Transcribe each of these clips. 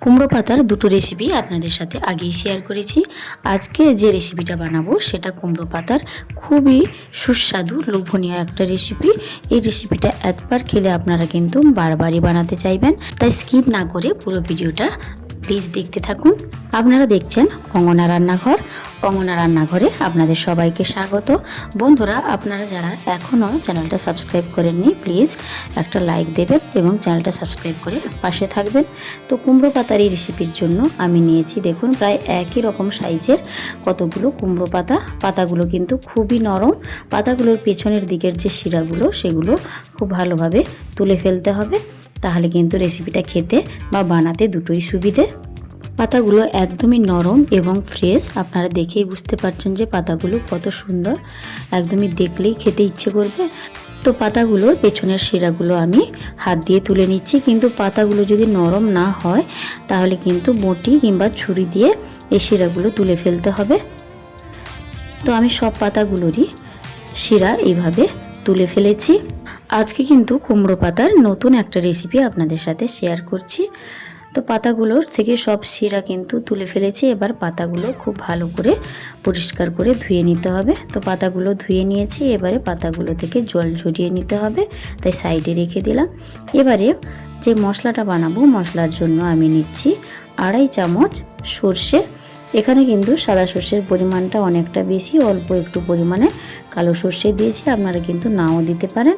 কুমড়ো পাতার দুটো রেসিপি আপনাদের সাথে আগেই শেয়ার করেছি। আজকে যে রেসিপিটা বানাবো সেটা কুমড়ো পাতার খুবই সুস্বাদু লোভনীয় একটা রেসিপি। এই রেসিপিটা একবার খেলে আপনারা কিন্তু বারবারই বানাতে চাইবেন, তাই স্কিপ না করে পুরো ভিডিওটা প্লিজ দেখতে থাকুন। আপনারা দেখছেন অঙ্গনা রান্নাঘর। অঙ্গনা রান্নাঘরে আপনাদের সবাইকে স্বাগত। বন্ধুরা, আপনারা যারা এখনও চ্যানেলটা সাবস্ক্রাইব করেননি প্লিজ একটা লাইক দেবেন এবং চ্যানেলটা সাবস্ক্রাইব করে পাশে থাকবেন। তো কুমড়ো পাতার এই রেসিপির জন্য আমি নিয়েছি দেখুন প্রায় একই রকম সাইজের কতগুলো কুমড়ো পাতা। পাতাগুলো কিন্তু খুবই নরম। পাতাগুলোর পেছনের দিকের যে শিরাগুলো সেগুলো খুব ভালোভাবে তুলে ফেলতে হবে, তাহলে কিন্তু রেসিপিটা খেতে বা বানাতে দুটোই সুবিধে। পাতাগুলো একদমই নরম এবং ফ্রেশ। আপনারা দেখেই বুঝতে পারছেন যে পাতাগুলো কত সুন্দর, একদমই দেখলেই খেতে ইচ্ছে করবে। তো পাতাগুলোর পেছনের শিরাগুলো আমি হাত দিয়ে তুলে নিচ্ছি, কিন্তু পাতাগুলো যদি নরম না হয় তাহলে কিন্তু বটি কিংবা ছুরি দিয়ে এই শিরাগুলো তুলে ফেলতে হবে। তো আমি সব পাতাগুলোরই শিরা এইভাবে তুলে ফেলেছি। আজকে কিন্তু কুমড়ো পাতার নতুন একটা রেসিপি আপনাদের সাথে শেয়ার করছি। তো পাতাগুলোর থেকে সব শিরা কিন্তু তুলে ফেলেছি। এবার পাতাগুলো খুব ভালো করে পরিষ্কার করে ধুয়ে নিতে হবে। তো পাতাগুলো ধুয়ে নিয়েছি, এবারে পাতাগুলো থেকে জল ঝরিয়ে নিতে হবে, তাই সাইডে রেখে দিলাম। এবারে যে মশলাটা বানাবো, মশলার জন্য আমি নিচ্ছি 2.5 চামচ সর্ষে। এখানে কিন্তু সাদা সর্ষের পরিমাণটা অনেকটা বেশি, অল্প একটু পরিমাণে কালো সর্ষে দিয়েছি, আপনারা কিন্তু নাও দিতে পারেন।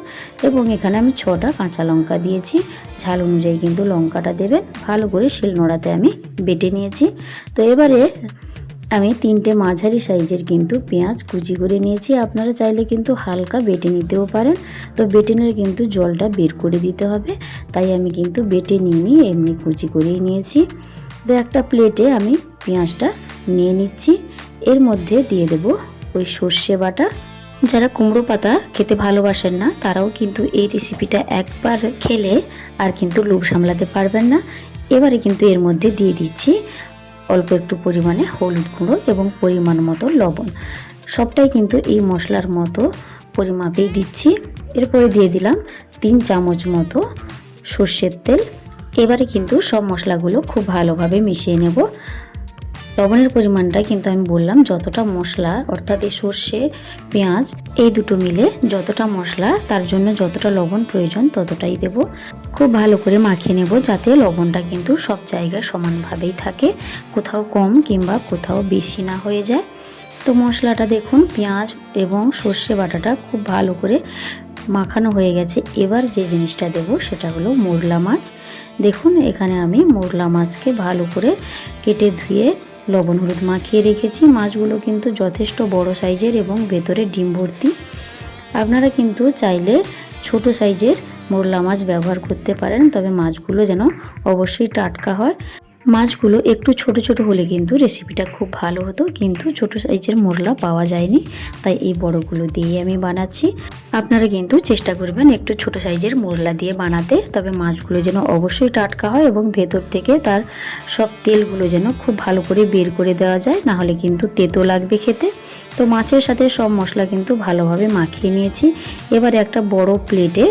এবং এখানে আমি 6টা কাঁচা লঙ্কা দিয়েছি, ঝাল অনুযায়ী কিন্তু লঙ্কাটা দেবেন। ভালো করে শিলনোড়াতে আমি বেটে নিয়েছি। তো এবারে আমি 3টে মাঝারি সাইজের কিন্তু পেঁয়াজ কুচি করে নিয়েছি। আপনারা চাইলে কিন্তু হালকা বেটে নিতেও পারেন। তো বেটেনের কিন্তু জলটা বের করে দিতে হবে, তাই আমি কিন্তু বেটে নিইনি, এমনি কুচি করেই নিয়েছি। তো একটা প্লেটে আমি পেঁয়াজটা নিয়ে নিচ্ছি। এর মধ্যে দিয়ে দেব ওই সর্ষে বাটা। যারা কুমড়ো পাতা খেতে ভালোবাসেন না তারাও কিন্তু এই রেসিপিটা একবার খেলে আর কিন্তু লোভ সামলাতে পারবেন না। এবারে কিন্তু এর মধ্যে দিয়ে দিচ্ছি অল্প একটু পরিমাণে হলুদ গুঁড়ো এবং পরিমাণ মতো লবণ। সবটাই কিন্তু এই মশলার মতো পরিমাপেই দিচ্ছি। এরপরে দিয়ে দিলাম 3 চামচ মতো সর্ষের তেল। এবারে কিন্তু সব মশলাগুলো খুব ভালোভাবে মিশিয়ে নেব। লবণের পরিমাণটা কিন্তু আমি বললাম যতটা মশলা, অর্থাৎ এই সর্ষে পেঁয়াজ এই দুটো মিলে যতটা মশলা, তার জন্য যতটা লবণ প্রয়োজন ততটাই দেব। খুব ভালো করে মাখিয়ে নেব যাতে লবণটা কিন্তু সব জায়গায় সমানভাবেই থাকে, কোথাও কম কিংবা কোথাও বেশি না হয়ে যায়। তো মশলাটা দেখুন পেঁয়াজ এবং সর্ষে বাটাটা খুব ভালো করে মাখানো হয়ে গেছে। এবার যে জিনিসটা দেব সেটা হলো মোরলা মাছ। দেখুন এখানে আমি মোরলা মাছকে ভালো করে কেটে ধুয়ে লবণ হলুদ মাখিয়ে রেখেছি। মাছগুলো কিন্তু যথেষ্ট বড় সাইজের এবং ভেতরে ডিম ভর্তি। আপনারা কিন্তু চাইলে ছোট সাইজের মোরলা মাছ ব্যবহার করতে পারেন, তবে মাছগুলো যেন অবশ্যই টাটকা হয়। মাছগুলো একটু ছোট ছোট হলে কিন্তু রেসিপিটা খুব ভালো হতো, কিন্তু ছোট সাইজের মোরলা পাওয়া যায়নি, তাই এই বড়গুলো দিয়ে আমি বানাচ্ছি। আপনারা কিন্তু চেষ্টা করবেন একটু ছোট সাইজের মোরলা দিয়ে বানাতে, তবে মাছগুলো যেন অবশ্যই টাটকা হয় এবং ভেতর থেকে তার সব তেলগুলো যেন খুব ভালো করে বের করে দেওয়া যায়, না হলে কিন্তু তেতো লাগবে খেতে। তো মাছের সাথে সব মশলা কিন্তু ভালোভাবে মাখিয়ে নিয়েছি। এবারে একটা বড় প্লেটে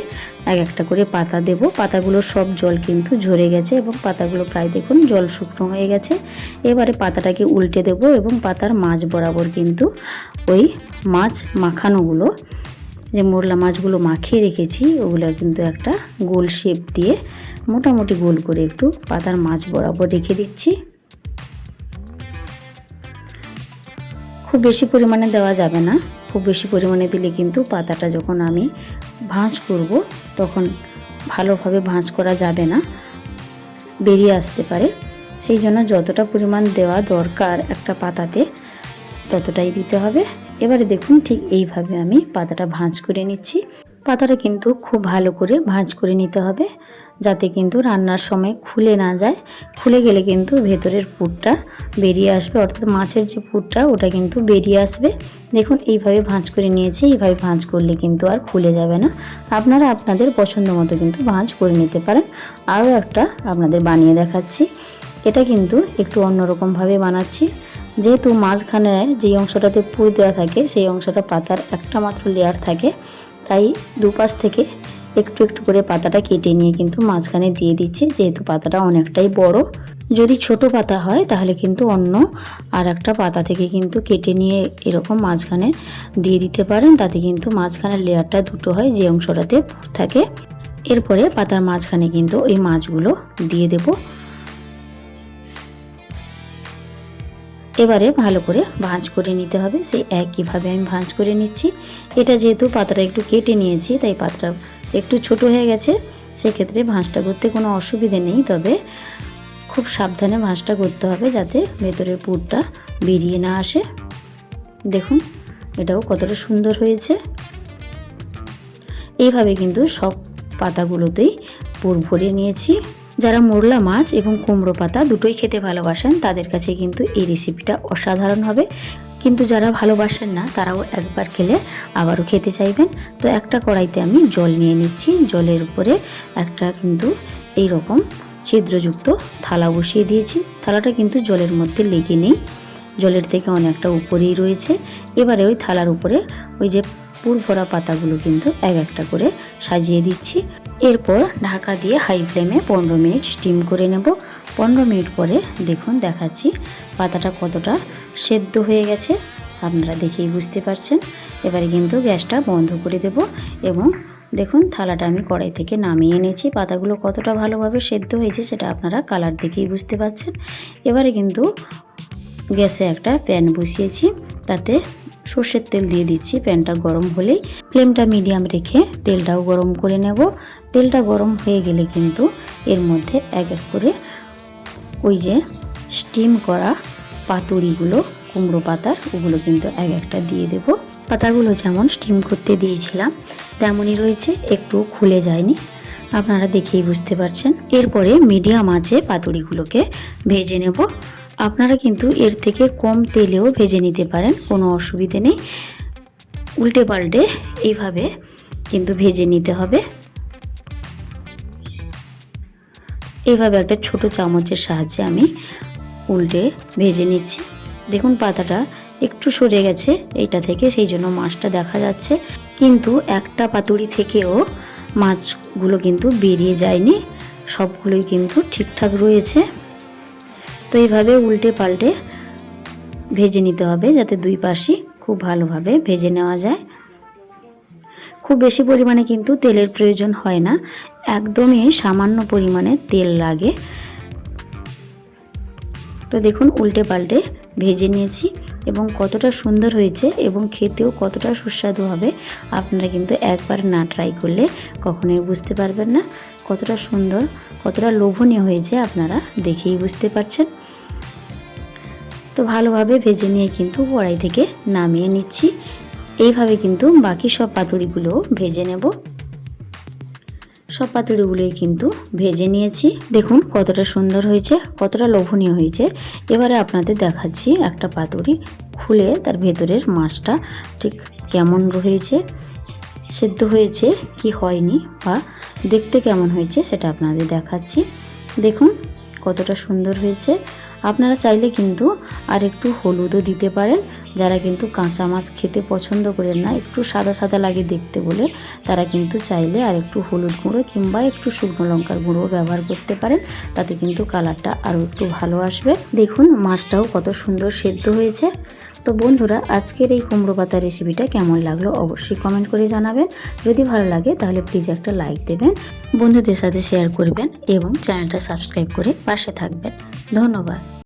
একটা করে পাতা দেব। পাতাগুলোর সব জল কিন্তু ঝরে গেছে এবং পাতাগুলো প্রায় দেখুন জল শুকনো হয়ে গেছে। এবারে পাতাটাকে উল্টে দেব এবং পাতার মাঝ বরাবর কিন্তু ওই মাছ মাখানোগুলো, যে মোরলা মাছগুলো মাখিয়ে রেখেছি ওগুলো কিন্তু একটা গোল শেপ দিয়ে মোটামুটি গোল করে একটু পাতার মাঝ বরাবর রেখে দিচ্ছি। খুব বেশি পরিমাণে দেওয়া যাবে না, খুব বেশি পরিমাণে দিলে কিন্তু পাতাটা যখন আমি ভাঁজ করব তখন ভালোভাবে ভাঁজ করা যাবে না, বেরিয়ে আসতে পারে। সেই জন্য যতটা পরিমাণ দেওয়া দরকার একটা পাতাতে ততটাই দিতে হবে। এবারে দেখুন ঠিক এইভাবে আমি পাতাটা ভাঁজ করে নিচ্ছি। পাতাটা কিন্তু খুব ভালো করে ভাঁজ করে নিতে হবে যাতে কিন্তু রান্নার সময় খুলে না যায়। খুলে গেলে কিন্তু ভেতরের পুরটা বেরিয়ে আসবে, অর্থাৎ মাছের যে পুরটা ওটা কিন্তু বেরিয়ে আসবে। দেখুন এইভাবে ভাঁজ করে নিয়েছি। এইভাবে ভাঁজ করলে কিন্তু আর খুলে যাবে না। আপনারা আপনাদের পছন্দ মতো কিন্তু ভাঁজ করে নিতে পারেন। আরও একটা আপনাদের বানিয়ে দেখাচ্ছি। এটা কিন্তু একটু অন্যরকমভাবে বানাচ্ছি। যেহেতু মাঝখানে যে অংশটাতে পুর দেওয়া থাকে সেই অংশটা পাতার একটা মাত্র লেয়ার থাকে, তাই দুপাশ থেকে একটু একটু করে পাতাটা কেটে নিয়ে কিন্তু মাঝখানে দিয়ে দিচ্ছি, যেহেতু পাতাটা অনেকটাই বড়। যদি ছোট পাতা হয় তাহলে কিন্তু অন্য আর একটা পাতা থেকে কিন্তু কেটে নিয়ে এরকম মাঝখানে দিয়ে দিতে পারেন, তাতে কিন্তু মাঝখানের লেয়ারটা দুটো হয়, যে অংশটাতে পুর থাকে। এরপরে পাতার মাঝখানে কিন্তু ওই মাছগুলো দিয়ে দেব। এবারে ভালো করে ভাঁজ করে নিতে হবে, সেই একইভাবে আমি ভাঁজ করে নিচ্ছি। এটা যেহেতু পাতাটা একটু কেটে নিয়েছি তাই পাতাটা একটু ছোট হয়ে গেছে, সেক্ষেত্রে ভাঁজটা করতে কোনো অসুবিধে নেই, তবে খুব সাবধানে ভাঁজটা করতে হবে যাতে ভেতরের পুরটা বেরিয়ে না আসে। দেখুন এটাও কতটা সুন্দর হয়েছে। এইভাবে কিন্তু সব পাতাগুলোতেই পুর ভরে নিয়েছি। যারা মোরলা মাছ এবং কুমড়ো পাতা দুটোই খেতে ভালোবাসেন তাদের কাছে কিন্তু এই রেসিপিটা অসাধারণ হবে, কিন্তু যারা ভালোবাসেন না তারাও একবার খেলে আবারও খেতে চাইবেন। তো একটা কড়াইতে আমি জল নিয়ে নিচ্ছি, জলের উপরে একটা কিন্তু এই রকম ছিদ্রযুক্ত থালা বসিয়ে দিয়েছি। থালাটা কিন্তু জলের মধ্যে লেগে নেই, জলের থেকে অনেকটা উপরেই রয়েছে। এবারে ওই থালার উপরে ওই যে পুর ভরা পাতাগুলো কিন্তু এক একটা করে সাজিয়ে দিচ্ছি। এরপর ঢাকা দিয়ে হাই ফ্লেমে 15 মিনিট স্টিম করে নেব। 15 মিনিট পরে দেখুন দেখাচ্ছি পাতাটা কতটা সেদ্ধ হয়ে গেছে, আপনারা দেখেই বুঝতে পারছেন। এবারে কিন্তু গ্যাসটা বন্ধ করে দেব এবং দেখুন থালাটা আমি কড়াই থেকে নামিয়ে এনেছি। পাতাগুলো কতটা ভালোভাবে সেদ্ধ হয়েছে সেটা আপনারা কালার দেখেই বুঝতে পারছেন। এবারে কিন্তু গ্যাসে একটা প্যান বসিয়েছি, তাতে সর্ষের তেল দিয়ে দিচ্ছি। প্যানটা গরম হলেই ফ্লেমটা মিডিয়াম রেখে তেলটাও গরম করে নেব। তেলটা গরম হয়ে গেলে কিন্তু এর মধ্যে এক এক করে ওই যে স্টিম করা পাতুড়িগুলো কুমড়ো পাতার ওগুলো কিন্তু এক একটা দিয়ে দেব। পাতাগুলো যেমন স্টিম করতে দিয়েছিলাম তেমনই রয়েছে, একটু খুলে যায়নি, আপনারা দেখেই বুঝতে পারছেন। এরপরে মিডিয়াম আঁচে পাতুড়িগুলোকে ভেজে নেব। আপনারা কিন্তু এর থেকে কম তেলেও ভেজে নিতে পারেন, কোনো অসুবিধে নেই। উল্টে পাল্টে এইভাবে কিন্তু ভেজে নিতে হবে। এইভাবে একটা ছোট চামচের সাহায্যে আমি উল্টে ভেজে নিচ্ছি। দেখুন পাতাটা একটু সরে গেছে এইটা থেকে, সেই জন্য মাছটা দেখা যাচ্ছে, কিন্তু একটা পাতুড়ি থেকেও মাছগুলো কিন্তু বেরিয়ে যায়নি, সবগুলোই কিন্তু ঠিকঠাক রয়েছে। তো এইভাবে উল্টে পাল্টে ভেজে নিতে হবে যাতে দুই পাশই খুব ভালোভাবে ভেজে নেওয়া যায়। খুব বেশি পরিমাণে কিন্তু তেলের প্রয়োজন হয় না, একদমই সামান্য পরিমাণে তেল লাগে। তো দেখুন উল্টে পাল্টে ভেজে নিয়েছি এবং কতটা সুন্দর হয়েছে এবং খেতেও কতটা সুস্বাদু হবে, আপনারা কিন্তু একবার না ট্রাই করলে কখনোই বুঝতে পারবেন না কতটা সুন্দর, কতটা লোভনীয় হয়েছে, আপনারা দেখেই বুঝতে পারছেন। তো ভালোভাবে ভেজে নিয়ে কিন্তু কড়াই থেকে নামিয়ে নিচ্ছি। এইভাবে কিন্তু বাকি সব পাতুড়িগুলো ভেজে নেব। সব পাতুড়িগুলোই কিন্তু ভেজে নিয়েছি। দেখুন কতটা সুন্দর হয়েছে, কতটা লোভনীয় হয়েছে। এবারে আপনাদের দেখাচ্ছি একটা পাতুড়ি খুলে তার ভেতরের মাছটা ঠিক কেমন হয়েছে, সেদ্ধ হয়েছে কি হয়নি বা দেখতে কেমন হয়েছে সেটা আপনাদের দেখাচ্ছি। দেখুন কতটা সুন্দর হয়েছে। আপনারা চাইলে কিন্তু আর একটু হলুদও দিতে পারেন, যারা কিন্তু কাঁচা মাছ খেতে পছন্দ করেন না, একটু সাদা সাদা লাগে দেখতে বলে, তারা কিন্তু চাইলে আর একটু হলুদ গুঁড়ো কিংবা একটু শুকনো লঙ্কার গুঁড়ো ব্যবহার করতে পারেন, তাতে কিন্তু কালারটা আরও একটু ভালো আসবে। দেখুন মাছটাও কত সুন্দর সেদ্ধ হয়েছে। তো বন্ধুরা আজকের এই কুমড়ো পাতা রেসিপিটা কেমন লাগলো অবশ্যই কমেন্ট করে জানাবেন। যদি ভালো লাগে তাহলে প্লিজ একটা লাইক দেবেন, বন্ধুদের সাথে শেয়ার করবেন এবং চ্যানেলটা সাবস্ক্রাইব করে পাশে থাকবেন। ধন্যবাদ।